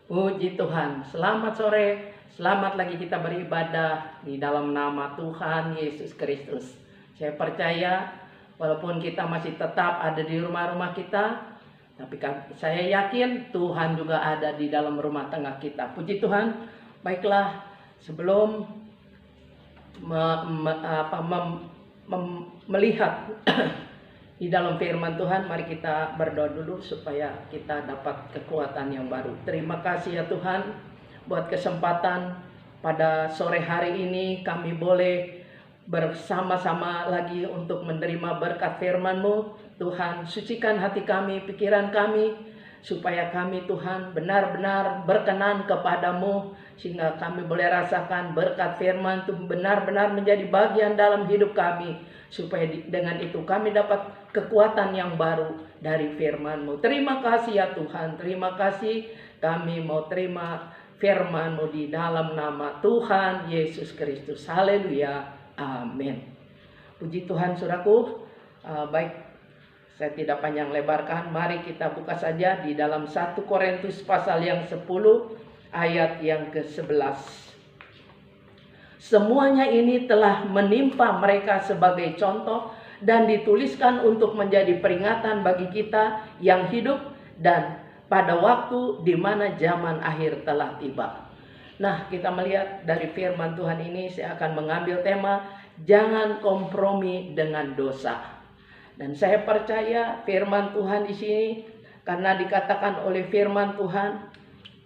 Puji Tuhan, selamat sore, selamat lagi kita beribadah di dalam nama Tuhan Yesus Kristus. Saya percaya walaupun kita masih tetap ada di rumah-rumah kita, tapi saya yakin Tuhan juga ada di dalam rumah tengah kita. Puji Tuhan. Baiklah, sebelum melihat di dalam firman Tuhan, mari kita berdoa dulu supaya kita dapat kekuatan yang baru. Terima kasih ya Tuhan buat kesempatan pada sore hari ini kami boleh bersama-sama lagi untuk menerima berkat firman-Mu. Tuhan, sucikan hati kami, pikiran kami, supaya kami Tuhan benar-benar berkenan kepadamu, sehingga kami boleh rasakan berkat firman itu benar-benar menjadi bagian dalam hidup kami, supaya dengan itu kami dapat kekuatan yang baru dari firman-Mu. Terima kasih ya Tuhan, terima kasih, kami mau terima firman-Mu di dalam nama Tuhan Yesus Kristus. Haleluya, amin. Puji Tuhan saudaraku. Baik, saya tidak panjang lebarkan, mari kita buka saja di dalam 1 Korintus pasal yang 10 ayat yang ke-11. Semuanya ini telah menimpa mereka sebagai contoh dan dituliskan untuk menjadi peringatan bagi kita yang hidup dan pada waktu di mana zaman akhir telah tiba. Nah, kita melihat dari firman Tuhan ini, saya akan mengambil tema jangan kompromi dengan dosa. Dan saya percaya firman Tuhan di sini, karena dikatakan oleh firman Tuhan,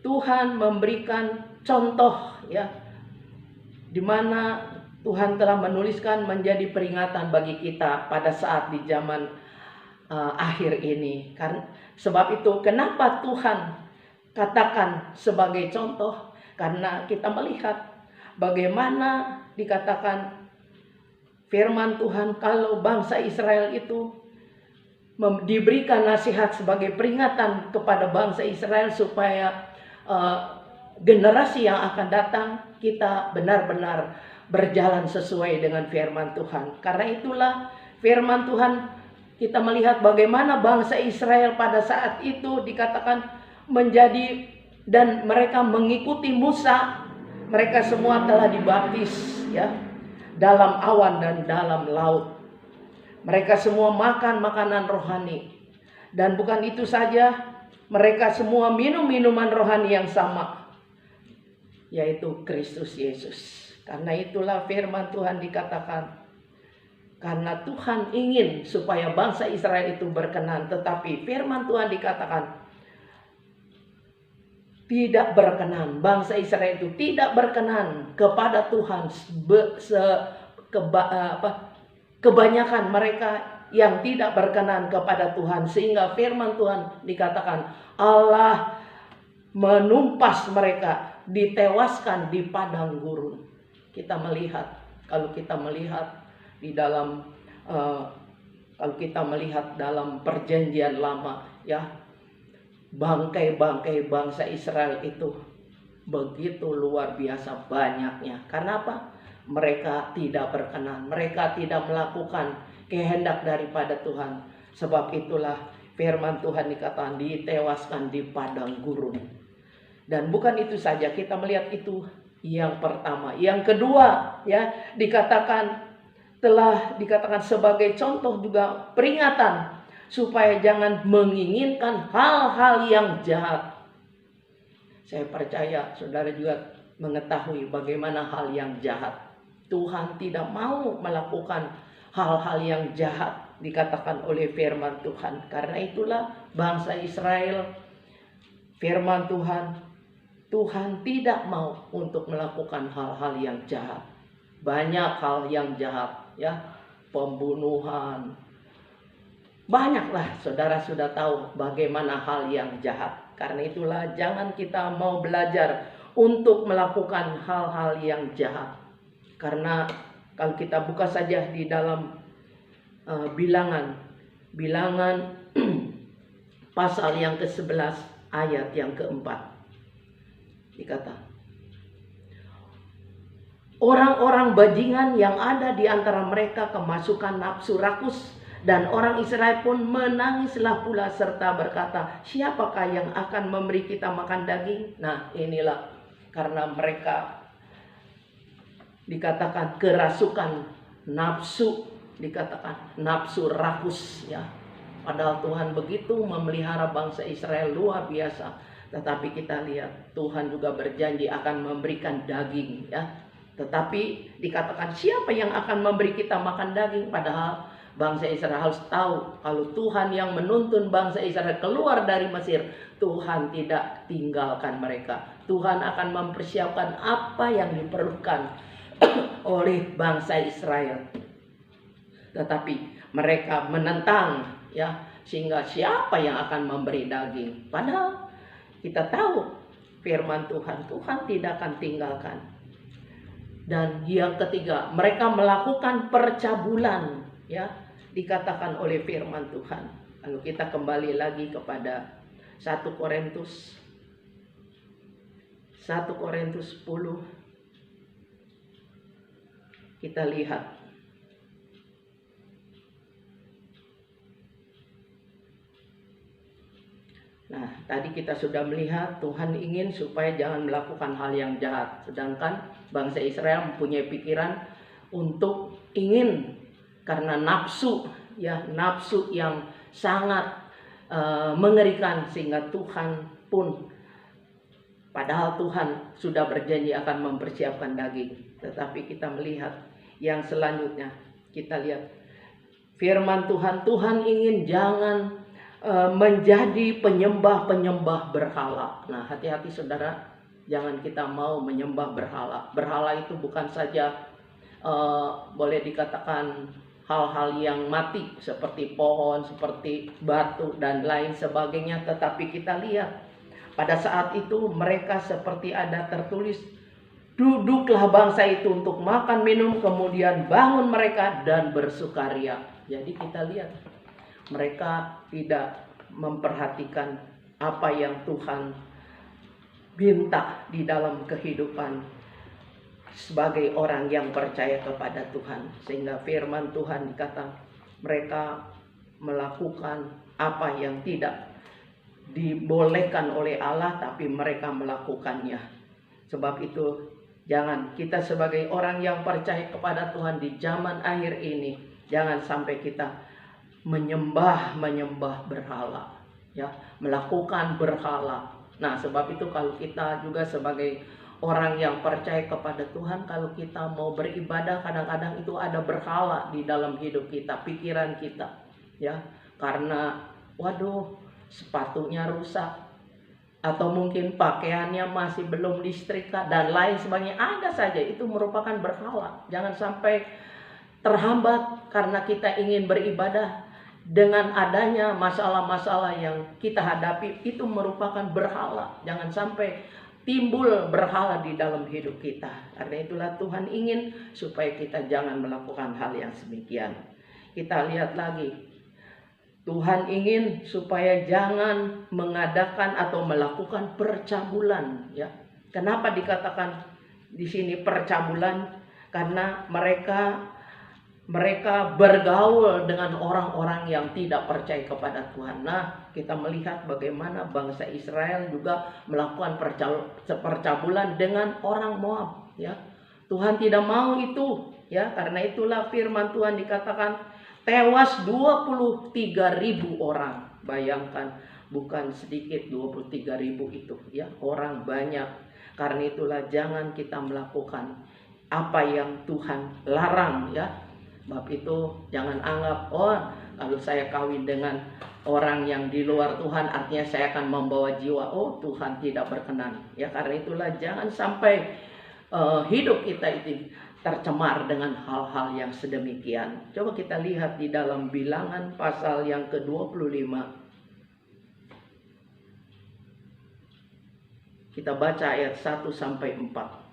Tuhan memberikan contoh ya, di mana Tuhan telah menuliskan menjadi peringatan bagi kita pada saat di zaman akhir ini. Karena sebab itu kenapa Tuhan katakan sebagai contoh? Karena kita melihat bagaimana dikatakan firman Tuhan kalau bangsa Israel itu diberikan nasihat sebagai peringatan kepada bangsa Israel supaya generasi yang akan datang kita benar-benar berjalan sesuai dengan firman Tuhan. Karena itulah firman Tuhan, kita melihat bagaimana bangsa Israel pada saat itu dikatakan menjadi dan mereka mengikuti Musa. Mereka semua telah dibaptis ya, dalam awan dan dalam laut. Mereka semua makan makanan rohani. Dan bukan itu saja, mereka semua minum minuman rohani yang sama, yaitu Kristus Yesus. Karena itulah firman Tuhan dikatakan, karena Tuhan ingin supaya bangsa Israel itu berkenan, tetapi firman Tuhan dikatakan tidak berkenan. Bangsa Israel itu tidak berkenan kepada Tuhan. Kebanyakan mereka yang tidak berkenan kepada Tuhan, sehingga firman Tuhan dikatakan Allah menumpas mereka, ditewaskan di padang gurun. Kita melihat, kalau kita melihat di dalam kalau kita melihat dalam perjanjian lama ya, bangkai-bangkai bangsa Israel itu begitu luar biasa banyaknya. Karena apa? Mereka tidak berkenan, mereka tidak melakukan kehendak daripada Tuhan. Sebab itulah firman Tuhan dikatakan ditewaskan di padang gurun. Dan bukan itu saja, kita melihat itu yang pertama. Yang kedua ya, telah dikatakan sebagai contoh juga peringatan supaya jangan menginginkan hal-hal yang jahat. Saya percaya saudara juga mengetahui bagaimana hal yang jahat. Tuhan tidak mau melakukan hal-hal yang jahat, dikatakan oleh firman Tuhan. Karena itulah bangsa Israel, firman Tuhan, Tuhan tidak mau untuk melakukan hal-hal yang jahat. Banyak hal yang jahat ya, pembunuhan. Banyaklah saudara sudah tahu bagaimana hal yang jahat. Karena itulah jangan kita mau belajar untuk melakukan hal-hal yang jahat. Karena kalau kita buka saja di dalam bilangan pasal yang ke-11 ayat yang ke-4. Dikata, orang-orang bajingan yang ada di antara mereka kemasukan nafsu rakus Dan orang Israel pun menangislah pula serta berkata, siapakah yang akan memberi kita makan daging? Nah, inilah karena mereka dikatakan kerasukan nafsu, dikatakan nafsu rakus ya. Padahal Tuhan begitu memelihara bangsa Israel luar biasa. Tetapi kita lihat Tuhan juga berjanji akan memberikan daging ya. Tetapi dikatakan siapa yang akan memberi kita makan daging? Padahal bangsa Israel harus tahu kalau Tuhan yang menuntun bangsa Israel keluar dari Mesir, Tuhan tidak tinggalkan mereka. Tuhan akan mempersiapkan apa yang diperlukan oleh bangsa Israel. Tetapi mereka menentang ya, sehingga siapa yang akan memberi daging? Padahal kita tahu firman Tuhan, Tuhan tidak akan tinggalkan. Dan yang ketiga, mereka melakukan percabulan ya, dikatakan oleh firman Tuhan. Lalu kita kembali lagi kepada 1 Korintus 10. Kita lihat. Nah, tadi kita sudah melihat Tuhan ingin supaya jangan melakukan hal yang jahat. Sedangkan bangsa Israel mempunyai pikiran untuk ingin karena nafsu ya, nafsu yang sangat mengerikan, sehingga Tuhan pun padahal Tuhan sudah berjanji akan mempersiapkan daging. Tetapi kita melihat yang selanjutnya, kita lihat firman Tuhan, Tuhan ingin jangan menjadi penyembah-penyembah berhala. Nah, hati-hati saudara, jangan kita mau menyembah berhala. Berhala itu bukan saja boleh dikatakan hal-hal yang mati seperti pohon, seperti batu dan lain sebagainya. Tetapi kita lihat pada saat itu mereka seperti ada tertulis, duduklah bangsa itu untuk makan minum, kemudian bangun mereka dan bersukaria. Jadi kita lihat mereka tidak memperhatikan apa yang Tuhan minta di dalam kehidupan sebagai orang yang percaya kepada Tuhan. Sehingga firman Tuhan dikata mereka melakukan apa yang tidak dibolehkan oleh Allah, tapi mereka melakukannya. Sebab itu jangan kita sebagai orang yang percaya kepada Tuhan di zaman akhir ini, jangan sampai kita menyembah berhala ya, melakukan berhala. Nah, sebab itu kalau kita juga sebagai orang yang percaya kepada Tuhan, kalau kita mau beribadah, kadang-kadang itu ada berhala di dalam hidup kita, pikiran kita ya, karena waduh sepatunya rusak, atau mungkin pakaiannya masih belum disetrika dan lain sebagainya, ada saja itu merupakan berhala. Jangan sampai terhambat karena kita ingin beribadah dengan adanya masalah-masalah yang kita hadapi, itu merupakan berhala. Jangan sampai timbul berhala di dalam hidup kita. Karena itulah Tuhan ingin supaya kita jangan melakukan hal yang demikian. Kita lihat lagi, Tuhan ingin supaya jangan mengadakan atau melakukan percabulan ya. Kenapa dikatakan di sini percabulan? Karena mereka bergaul dengan orang-orang yang tidak percaya kepada Tuhan. Nah, kita melihat bagaimana bangsa Israel juga melakukan percabulan dengan orang Moab ya. Tuhan tidak mau itu ya, karena itulah firman Tuhan dikatakan tewas 23.000 orang. Bayangkan, bukan sedikit 23.000 itu ya, orang banyak. Karena itulah jangan kita melakukan apa yang Tuhan larang ya. Sebab itu jangan anggap, oh kalau saya kawin dengan orang yang di luar Tuhan artinya saya akan membawa jiwa. Oh, Tuhan tidak berkenan ya. Karena itulah jangan sampai hidup kita itu tercemar dengan hal-hal yang sedemikian. Coba kita lihat di dalam Bilangan pasal yang ke-25. Kita baca ayat 1 sampai 4.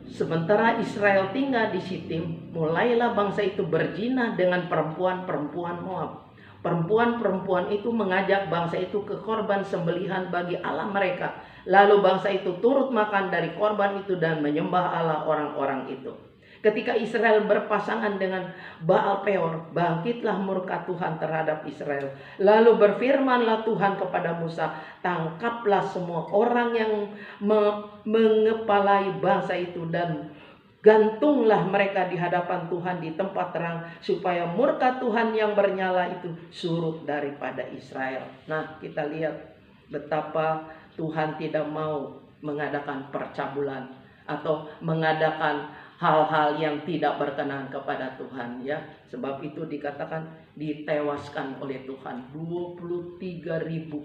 Sementara Israel tinggal di Sitim, mulailah bangsa itu berzina dengan perempuan-perempuan Moab. Perempuan-perempuan itu mengajak bangsa itu ke korban sembelihan bagi Allah mereka. Lalu bangsa itu turut makan dari korban itu dan menyembah Allah orang-orang itu. Ketika Israel berpasangan dengan Baal Peor, bangkitlah murka Tuhan terhadap Israel. Lalu berfirmanlah Tuhan kepada Musa, tangkaplah semua orang yang mengepalai bangsa itu dan gantunglah mereka di hadapan Tuhan di tempat terang, supaya murka Tuhan yang bernyala itu surut daripada Israel. Nah, kita lihat betapa Tuhan tidak mau mengadakan percabulan atau mengadakan hal-hal yang tidak berkenan kepada Tuhan, ya. Sebab itu dikatakan ditewaskan oleh Tuhan 23.000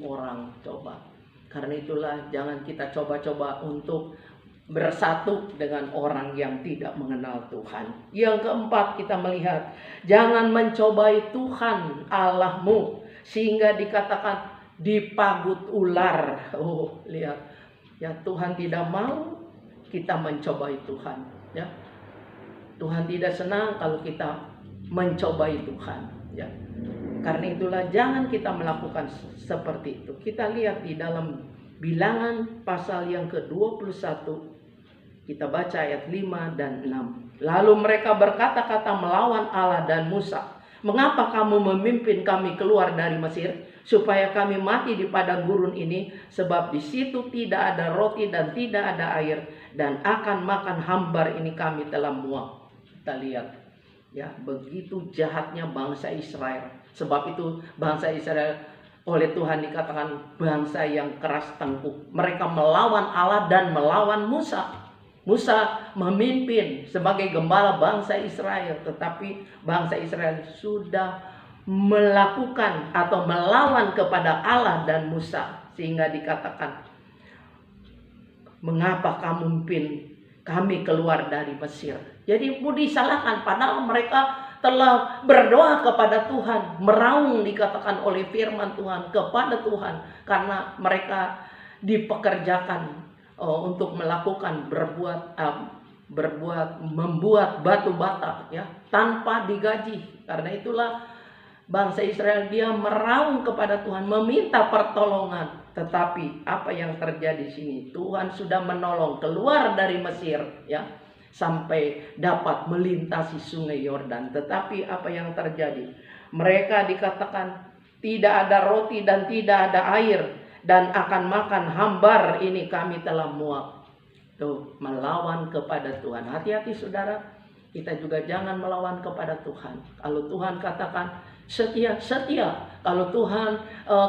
orang, coba. Karena itulah jangan kita coba-coba untuk bersatu dengan orang yang tidak mengenal Tuhan. Yang keempat, kita melihat jangan mencobai Tuhan Allahmu sehingga dikatakan dipagut ular. Oh, lihat. Ya, Tuhan tidak mau kita mencobai Tuhan, ya. Tuhan tidak senang kalau kita mencobai Tuhan, ya. Karena itulah jangan kita melakukan seperti itu. Kita lihat di dalam Bilangan pasal yang ke-21, kita baca ayat 5 dan 6. Lalu mereka berkata-kata melawan Allah dan Musa, mengapa kamu memimpin kami keluar dari Mesir, supaya kami mati di padang gurun ini, sebab di situ tidak ada roti dan tidak ada air, dan akan makan hambar ini kami telah muak. Kita lihat, ya, begitu jahatnya bangsa Israel. Sebab itu bangsa Israel oleh Tuhan dikatakan bangsa yang keras tengkuk. Mereka melawan Allah dan melawan Musa. Musa memimpin sebagai gembala bangsa Israel, tetapi bangsa Israel sudah melakukan atau melawan kepada Allah dan Musa, sehingga dikatakan, mengapa kamu memimpin kami keluar dari Mesir. Jadi mau disalahkan, padahal mereka telah berdoa kepada Tuhan, meraung dikatakan oleh firman Tuhan kepada Tuhan, karena mereka dipekerjakan untuk melakukan membuat batu bata, ya, tanpa digaji. Karena itulah bangsa Israel dia meraung kepada Tuhan, meminta pertolongan. Tetapi apa yang terjadi di sini? Tuhan sudah menolong keluar dari Mesir, ya, sampai dapat melintasi sungai Yordan. Tetapi apa yang terjadi? Mereka dikatakan tidak ada roti dan tidak ada air, dan akan makan hambar ini kami telah muak. Tuh, melawan kepada Tuhan. Hati-hati saudara, kita juga jangan melawan kepada Tuhan. Kalau Tuhan katakan setia, setia. Kalau Tuhan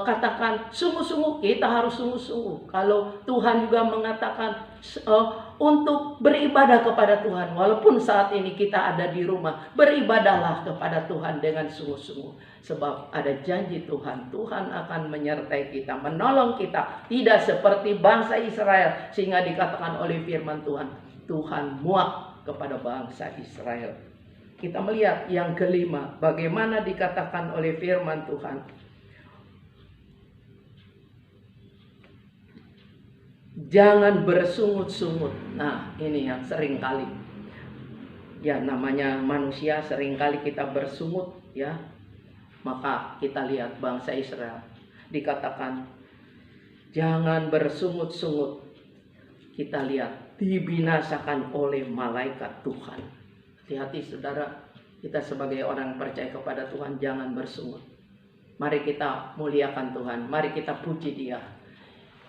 katakan sungguh-sungguh, kita harus sungguh-sungguh. Kalau Tuhan juga mengatakan untuk beribadah kepada Tuhan, walaupun saat ini kita ada di rumah, beribadahlah kepada Tuhan dengan sungguh-sungguh. Sebab ada janji Tuhan, Tuhan akan menyertai kita, menolong kita. Tidak seperti bangsa Israel, sehingga dikatakan oleh firman Tuhan, Tuhan muak kepada bangsa Israel. Kita melihat yang kelima, bagaimana dikatakan oleh firman Tuhan. Jangan bersungut-sungut. Nah, ini yang sering kali, ya, namanya manusia, sering kali kita bersungut, ya. Maka kita lihat bangsa Israel dikatakan jangan bersungut-sungut. Kita lihat dibinasakan oleh malaikat Tuhan. Hati-hati saudara, kita sebagai orang percaya kepada Tuhan jangan bersungut. Mari kita muliakan Tuhan, mari kita puji Dia.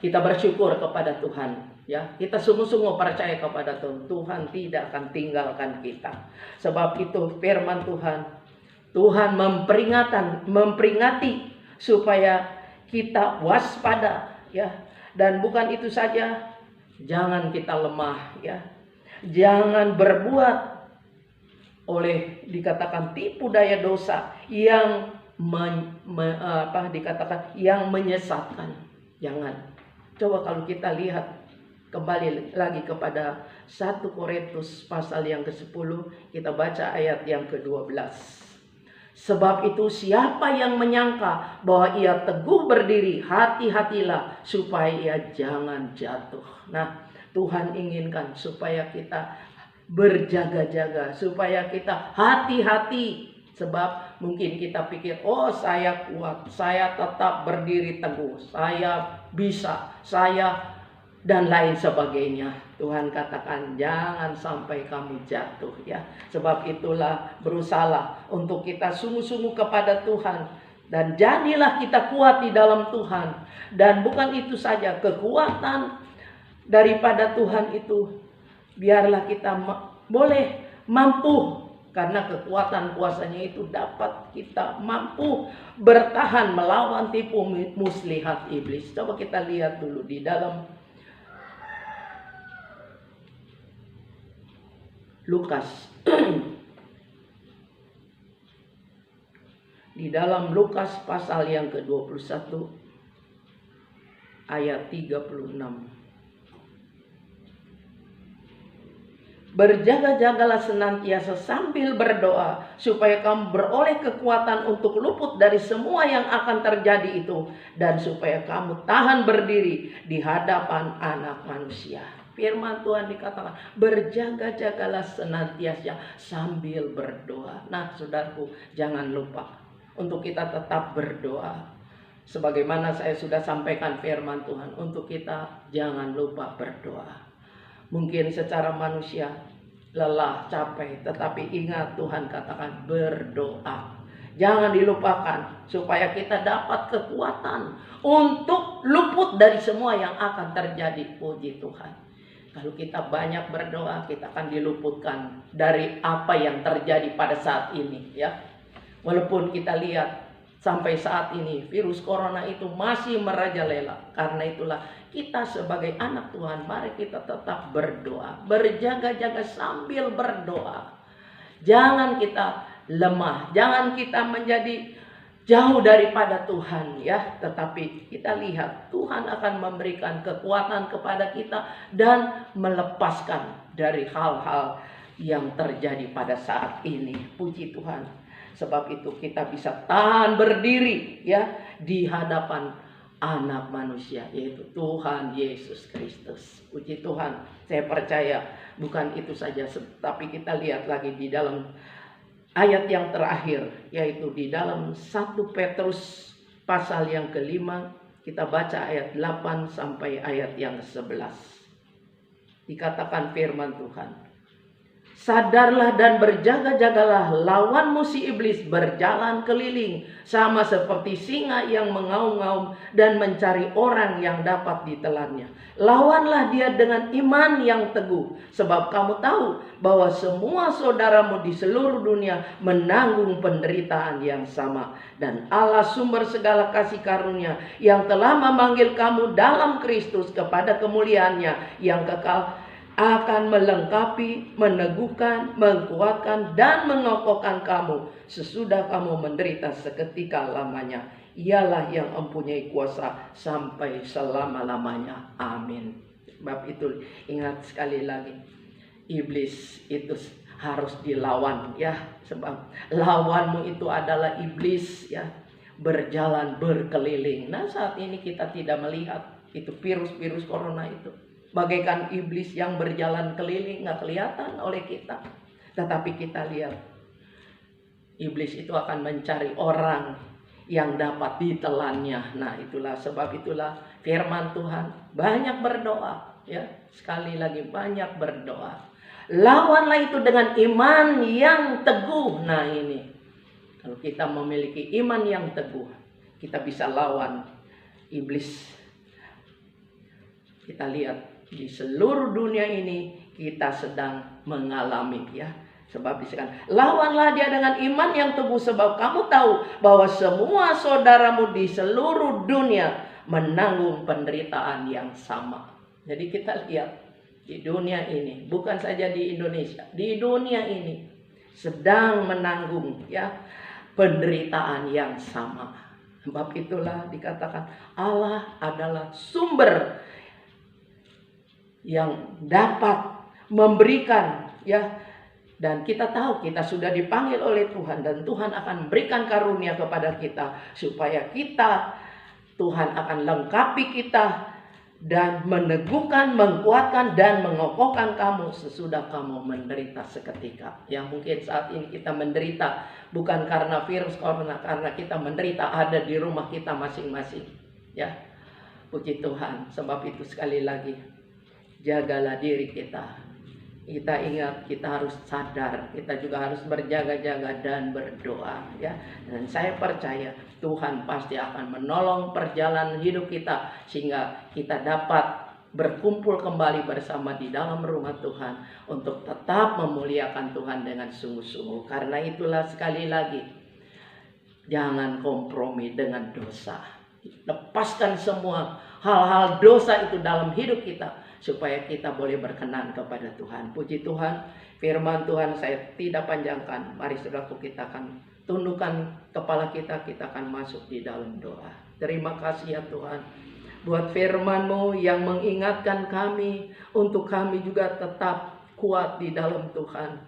Kita bersyukur kepada Tuhan, ya. Kita sungguh-sungguh percaya kepada Tuhan. Tuhan tidak akan tinggalkan kita. Sebab itu firman Tuhan memperingati supaya kita waspada, ya. Dan bukan itu saja, jangan kita lemah, ya. Jangan berbuat oleh dikatakan tipu daya dosa yang yang menyesatkan. Jangan. Coba kalau kita lihat kembali lagi kepada 1 Korintus pasal yang ke-10, kita baca ayat yang ke-12. Sebab itu siapa yang menyangka bahwa ia teguh berdiri, hati-hatilah supaya ia jangan jatuh. Nah, Tuhan inginkan supaya kita berjaga-jaga, supaya kita hati-hati. Sebab mungkin kita pikir, oh saya kuat, saya tetap berdiri teguh, saya bisa, saya dan lain sebagainya. Tuhan katakan jangan sampai kamu jatuh ya. Sebab itulah berusahalah untuk kita sungguh-sungguh kepada Tuhan. Dan jadilah kita kuat di dalam Tuhan. Dan bukan itu saja, kekuatan daripada Tuhan itu biarlah kita boleh mampu. Karena kekuatan kuasanya itu dapat kita mampu bertahan melawan tipu muslihat iblis. Coba kita lihat dulu di dalam Lukas. Di dalam Lukas pasal yang ke-21 ayat 36. Berjaga-jagalah senantiasa sambil berdoa supaya kamu beroleh kekuatan untuk luput dari semua yang akan terjadi itu dan supaya kamu tahan berdiri di hadapan Anak Manusia. Firman Tuhan dikatakan berjaga-jagalah senantiasa sambil berdoa. Nah, saudaraku, jangan lupa untuk kita tetap berdoa. Sebagaimana saya sudah sampaikan firman Tuhan, untuk kita jangan lupa berdoa. Mungkin secara manusia lelah, capek, tetapi ingat Tuhan katakan berdoa. Jangan dilupakan supaya kita dapat kekuatan untuk luput dari semua yang akan terjadi. Puji Tuhan. Kalau kita banyak berdoa, kita akan diluputkan dari apa yang terjadi pada saat ini ya. Walaupun kita lihat sampai saat ini virus corona itu masih merajalela. Karena itulah kita sebagai anak Tuhan, mari kita tetap berdoa. Berjaga-jaga sambil berdoa. Jangan kita lemah. Jangan kita menjadi jauh daripada Tuhan ya. Tetapi kita lihat Tuhan akan memberikan kekuatan kepada kita. Dan melepaskan dari hal-hal yang terjadi pada saat ini. Puji Tuhan. Sebab itu kita bisa tahan berdiri ya di hadapan Anak Manusia, yaitu Tuhan Yesus Kristus. Puji Tuhan. Saya percaya bukan itu saja, tapi kita lihat lagi di dalam ayat yang terakhir, yaitu di dalam 1 Petrus pasal yang ke-5, kita baca ayat 8 sampai ayat yang ke-11. Dikatakan firman Tuhan, sadarlah dan berjaga-jagalah, lawanmu si iblis berjalan keliling sama seperti singa yang mengaum-ngaum dan mencari orang yang dapat ditelannya. Lawanlah dia dengan iman yang teguh, sebab kamu tahu bahwa semua saudaramu di seluruh dunia menanggung penderitaan yang sama. Dan Allah sumber segala kasih karunia yang telah memanggil kamu dalam Kristus kepada kemuliaannya yang kekal akan melengkapi, meneguhkan, mengkuatkan, dan mengokohkan kamu sesudah kamu menderita seketika lamanya. Ialah yang mempunyai kuasa sampai selama-lamanya. Amin. Sebab itu ingat sekali lagi, iblis itu harus dilawan ya. Sebab lawanmu itu adalah iblis ya, berjalan berkeliling. Nah, saat ini kita tidak melihat itu virus corona itu. Bagaikan iblis yang berjalan keliling, nggak kelihatan oleh kita. Tetapi kita lihat, iblis itu akan mencari orang yang dapat ditelannya. Nah, itulah sebab itulah firman Tuhan, banyak berdoa ya. Sekali lagi banyak berdoa. Lawanlah itu dengan iman yang teguh. Nah, ini kalau kita memiliki iman yang teguh, kita bisa lawan iblis. Kita lihat di seluruh dunia ini kita sedang mengalami ya. Sebab disebutkan, lawanlah dia dengan iman yang teguh, sebab kamu tahu bahwa semua saudaramu di seluruh dunia menanggung penderitaan yang sama. Jadi kita lihat di dunia ini, bukan saja di Indonesia, di dunia ini sedang menanggung ya penderitaan yang sama. Sebab itulah dikatakan Allah adalah sumber yang dapat memberikan ya. Dan kita tahu kita sudah dipanggil oleh Tuhan, dan Tuhan akan memberikan karunia kepada kita supaya Tuhan akan lengkapi kita dan meneguhkan, menguatkan, dan mengokohkan kamu sesudah kamu menderita seketika. Yang mungkin saat ini kita menderita bukan karena virus corona, karena kita menderita ada di rumah kita masing-masing ya. Puji Tuhan, sebab itu sekali lagi, jagalah diri kita. Kita ingat, kita harus sadar, kita juga harus berjaga-jaga dan berdoa, ya. Dan saya percaya Tuhan pasti akan menolong perjalanan hidup kita sehingga kita dapat berkumpul kembali bersama di dalam rumah Tuhan untuk tetap memuliakan Tuhan dengan sungguh-sungguh. Karena itulah sekali lagi, jangan kompromi dengan dosa. Lepaskan semua hal-hal dosa itu dalam hidup kita supaya kita boleh berkenan kepada Tuhan. Puji Tuhan, firman Tuhan saya tidak panjangkan. Mari saudaraku, kita akan tundukkan kepala kita akan masuk di dalam doa. Terima kasih ya Tuhan buat firman-Mu yang mengingatkan kami untuk kami juga tetap kuat di dalam Tuhan.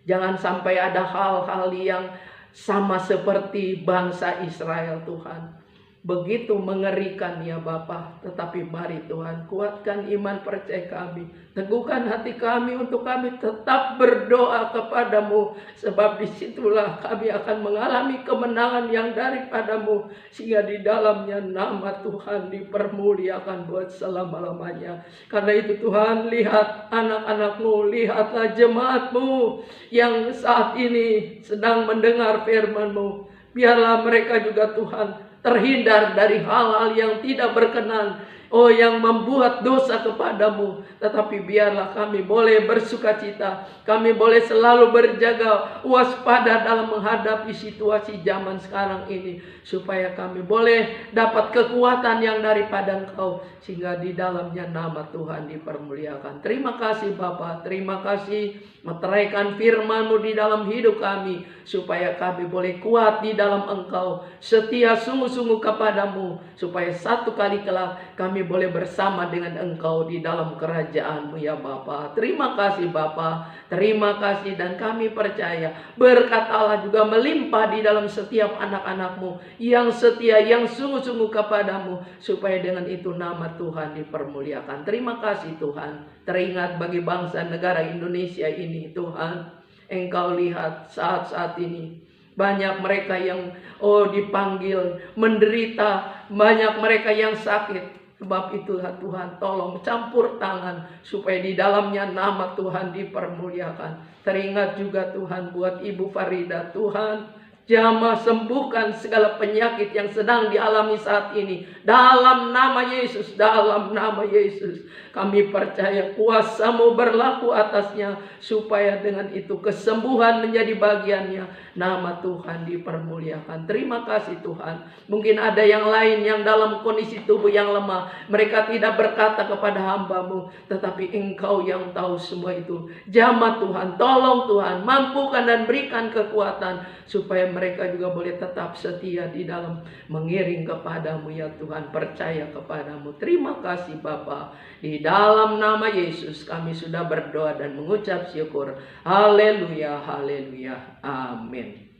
Jangan sampai ada hal-hal yang sama seperti bangsa Israel Tuhan. Begitu mengerikan ya Bapa. Tetapi mari Tuhan, kuatkan iman percaya kami. Teguhkan hati kami untuk kami tetap berdoa kepadamu. Sebab disitulah kami akan mengalami kemenangan yang daripadamu. Sehingga di dalamnya nama Tuhan dipermuliakan buat selama-lamanya. Karena itu Tuhan, lihat anak-anak-Mu, lihatlah jemaat-Mu yang saat ini sedang mendengar firman-Mu. Biarlah mereka juga Tuhan terhindar dari hal-hal yang tidak berkenan, yang membuat dosa kepadamu. Tetapi biarlah kami boleh bersukacita, kami boleh selalu berjaga waspada dalam menghadapi situasi zaman sekarang ini, supaya kami boleh dapat kekuatan yang daripada Engkau, sehingga di dalamnya nama Tuhan dipermuliakan. Terima kasih Bapa, terima kasih meteraikan firman-Mu di dalam hidup kami, supaya kami boleh kuat di dalam Engkau, setia sungguh-sungguh kepadamu, supaya satu kali kelak kami boleh bersama dengan Engkau di dalam kerajaan-Mu ya Bapa. Terima kasih Bapa, terima kasih, dan kami percaya berkat Allah juga melimpah di dalam setiap anak-anak-Mu yang setia, yang sungguh-sungguh kepadamu, supaya dengan itu nama Tuhan dipermuliakan. Terima kasih Tuhan. Teringat bagi bangsa negara Indonesia ini Tuhan, Engkau lihat saat-saat ini banyak mereka yang dipanggil menderita, banyak mereka yang sakit. Sebab itulah Tuhan, tolong campur tangan supaya di dalamnya nama Tuhan dipermuliakan. Teringat juga Tuhan buat Ibu Farida, Tuhan jamah sembuhkan segala penyakit yang sedang dialami saat ini. Dalam nama Yesus, dalam nama Yesus. Kami percaya kuasa-Mu berlaku atasnya, supaya dengan itu kesembuhan menjadi bagiannya. Nama Tuhan dipermuliakan. Terima kasih Tuhan. Mungkin ada yang lain yang dalam kondisi tubuh yang lemah. Mereka tidak berkata kepada hamba-Mu, tetapi Engkau yang tahu semua itu. Jamah Tuhan, tolong Tuhan, mampukan dan berikan kekuatan, supaya mereka juga boleh tetap setia di dalam mengiring kepadamu ya Tuhan, percaya kepadamu. Terima kasih Bapa. Di dalam nama Yesus kami sudah berdoa dan mengucap syukur. Haleluya, haleluya, amin.